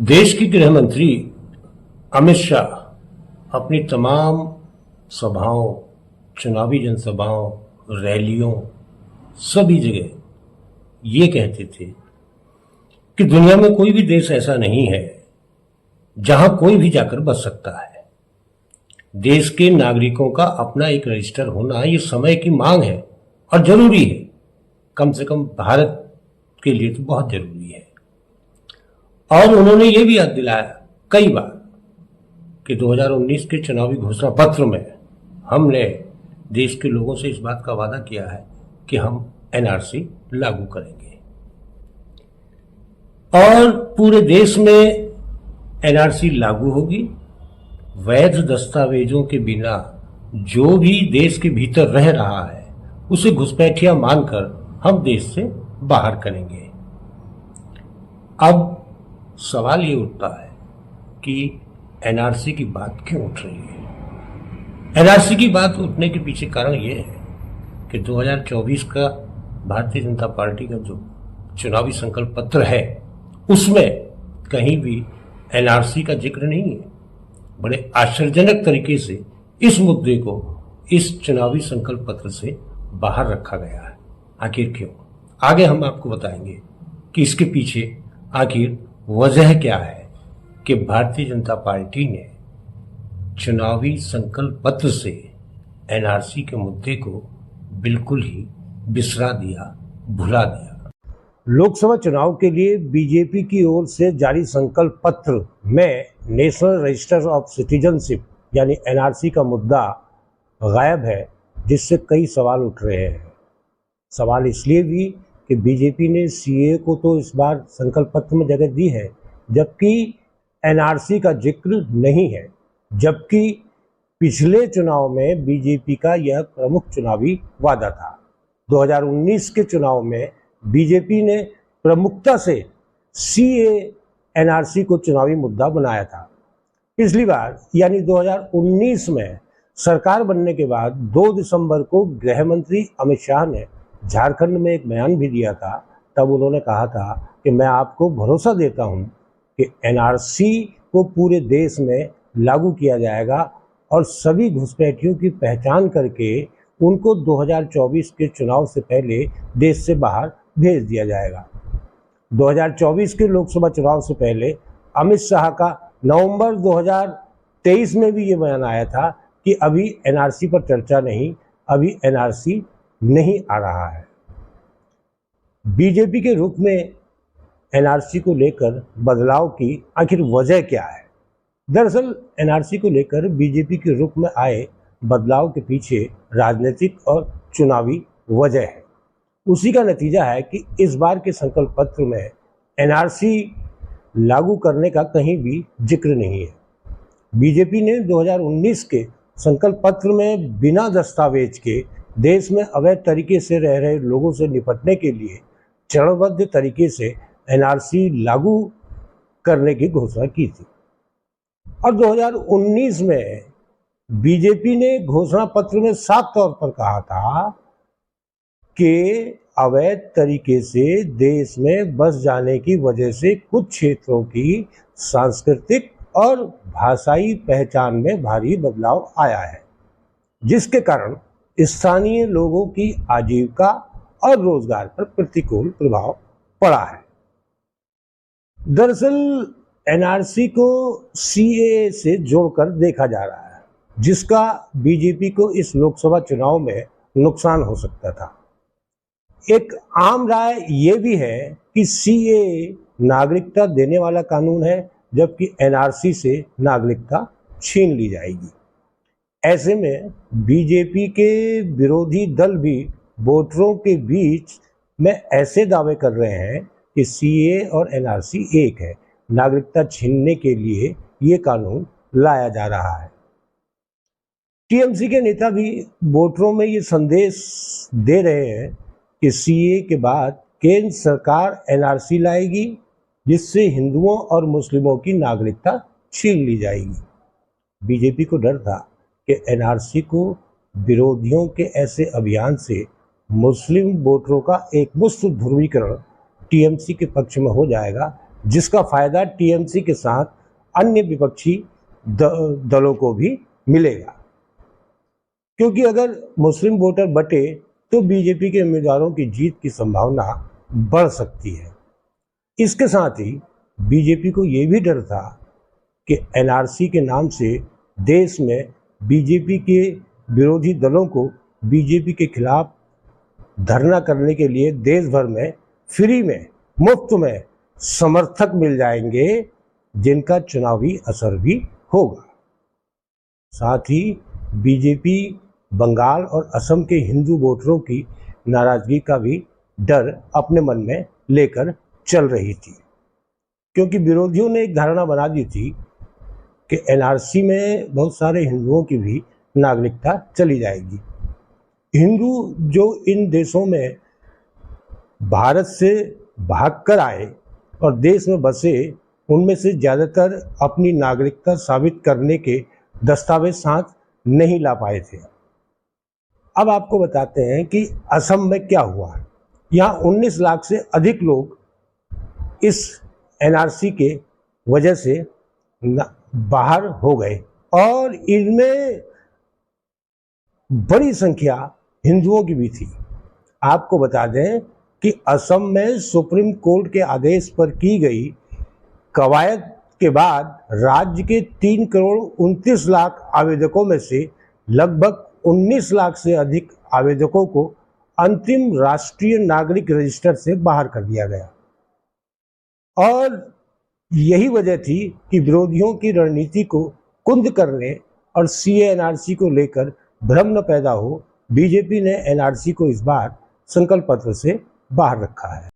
देश के गृह मंत्री अमित शाह अपनी तमाम सभाओं, चुनावी जनसभाओं, रैलियों, सभी जगह ये कहते थे कि दुनिया में कोई भी देश ऐसा नहीं है जहां कोई भी जाकर बस सकता है। देश के नागरिकों का अपना एक रजिस्टर होना ये समय की मांग है और जरूरी है। कम से कम भारत के लिए तो बहुत जरूरी है। और उन्होंने ये भी याद दिलाया कई बार कि 2019 के चुनावी घोषणा पत्र में हमने देश के लोगों से इस बात का वादा किया है कि हम एनआरसी लागू करेंगे और पूरे देश में एनआरसी लागू होगी। वैध दस्तावेजों के बिना जो भी देश के भीतर रह रहा है उसे घुसपैठिया मानकर हम देश से बाहर करेंगे। अब सवाल ये उठता है कि एनआरसी की बात क्यों उठ रही है। एनआरसी की बात उठने के पीछे कारण ये है कि 2024 का भारतीय जनता पार्टी का जो चुनावी संकल्प पत्र है उसमें कहीं भी एनआरसी का जिक्र नहीं है। बड़े आश्चर्यजनक तरीके से इस मुद्दे को इस चुनावी संकल्प पत्र से बाहर रखा गया है। आखिर क्यों? आगे हम आपको बताएंगे कि इसके पीछे आखिर वजह क्या है कि भारतीय जनता पार्टी ने चुनावी संकल्प पत्र से एनआरसी के मुद्दे को बिल्कुल ही बिसरा दिया, भुला दिया। लोकसभा चुनाव के लिए बीजेपी की ओर से जारी संकल्प पत्र में नेशनल रजिस्टर ऑफ सिटीजनशिप यानी एनआरसी का मुद्दा गायब है, जिससे कई सवाल उठ रहे हैं। सवाल इसलिए भी कि बीजेपी ने सीए को तो इस बार संकल्प पत्र में जगह दी है, जबकि एनआरसी का जिक्र नहीं है। जबकि पिछले चुनाव में बीजेपी का यह प्रमुख चुनावी वादा था। 2019 के चुनाव में बीजेपी ने प्रमुखता से सीए एनआरसी को चुनावी मुद्दा बनाया था। पिछली बार यानी 2019 में सरकार बनने के बाद 2 दिसंबर को गृह मंत्री अमित शाह ने झारखंड में एक बयान भी दिया था। तब उन्होंने कहा था कि मैं आपको भरोसा देता हूं कि एनआरसी को पूरे देश में लागू किया जाएगा और सभी घुसपैठियों की पहचान करके उनको 2024 के चुनाव से पहले देश से बाहर भेज दिया जाएगा। 2024 के लोकसभा चुनाव से पहले अमित शाह का नवंबर 2023 में भी ये बयान आया था कि अभी एनआरसी पर चर्चा नहीं, अभी एनआरसी नहीं आ रहा है। बीजेपी के रुख में एनआरसी को लेकर बदलाव की आखिर वजह क्या है? दरअसल एनआरसी को लेकर बीजेपी के रुख में आए बदलाव के पीछे राजनीतिक और चुनावी वजह है। उसी का नतीजा है कि इस बार के संकल्प पत्र में एनआरसी लागू करने का कहीं भी जिक्र नहीं है। बीजेपी ने 2019 के संकल्प पत्र में बिना दस्तावेज के देश में अवैध तरीके से रह रहे लोगों से निपटने के लिए चरणबद्ध तरीके से एनआरसी लागू करने की घोषणा की थी। और 2019 में बीजेपी ने घोषणा पत्र में साफ तौर पर कहा था कि अवैध तरीके से देश में बस जाने की वजह से कुछ क्षेत्रों की सांस्कृतिक और भाषाई पहचान में भारी बदलाव आया है, जिसके कारण स्थानीय लोगों की आजीविका और रोजगार पर प्रतिकूल प्रभाव पड़ा है। दरअसल एनआरसी को सीए से जोड़कर देखा जा रहा है, जिसका बीजेपी को इस लोकसभा चुनाव में नुकसान हो सकता था। एक आम राय ये भी है कि सीए नागरिकता देने वाला कानून है, जबकि एनआरसी से नागरिकता छीन ली जाएगी। ऐसे में बीजेपी के विरोधी दल भी वोटरों के बीच में ऐसे दावे कर रहे हैं कि सीए और एनआरसी एक है। नागरिकता छीनने के लिए ये कानून लाया जा रहा है। टीएमसी के नेता भी वोटरों में ये संदेश दे रहे हैं कि सीए के बाद केंद्र सरकार एनआरसी लाएगी, जिससे हिंदुओं और मुस्लिमों की नागरिकता छीन ली जाएगी। बीजेपी को डर था कि एनआरसी को विरोधियों के ऐसे अभियान से मुस्लिम वोटरों का एक मुश्त ध्रुवीकरण टीएमसी के पक्ष में हो जाएगा, जिसका फायदा टीएमसी के साथ अन्य विपक्षी दलों को भी मिलेगा, क्योंकि अगर मुस्लिम वोटर बटे तो बीजेपी के उम्मीदवारों की जीत की संभावना बढ़ सकती है। इसके साथ ही बीजेपी को यह भी डर था कि एनआरसी के नाम से देश में बीजेपी के विरोधी दलों को बीजेपी के खिलाफ धरना करने के लिए देश भर में फ्री में, मुफ्त में समर्थक मिल जाएंगे, जिनका चुनावी असर भी होगा। साथ ही बीजेपी बंगाल और असम के हिंदू वोटरों की नाराजगी का भी डर अपने मन में लेकर चल रही थी, क्योंकि विरोधियों ने एक धारणा बना दी थी कि एनआरसी में बहुत सारे हिंदुओं की भी नागरिकता चली जाएगी। हिंदू जो इन देशों में भारत से भागकर आए और देश में बसे, उनमें से ज़्यादातर अपनी नागरिकता साबित करने के दस्तावेज साथ नहीं ला पाए थे। अब आपको बताते हैं कि असम में क्या हुआ। यहाँ 19 लाख से अधिक लोग इस एनआरसी के वजह से बाहर हो गए और इनमें बड़ी संख्या हिंदुओं की भी थी। आपको बता दें कि असम में सुप्रीम कोर्ट के आदेश पर की गई कवायद के बाद राज्य के 3 करोड़ 29 लाख आवेदकों में से लगभग 19 लाख से अधिक आवेदकों को अंतिम राष्ट्रीय नागरिक रजिस्टर से बाहर कर दिया गया। और यही वजह थी कि विरोधियों की रणनीति को कुंद करने और सीए एनआरसी को लेकर भ्रम न पैदा हो, बीजेपी ने एनआरसी को इस बार संकल्प पत्र से बाहर रखा है।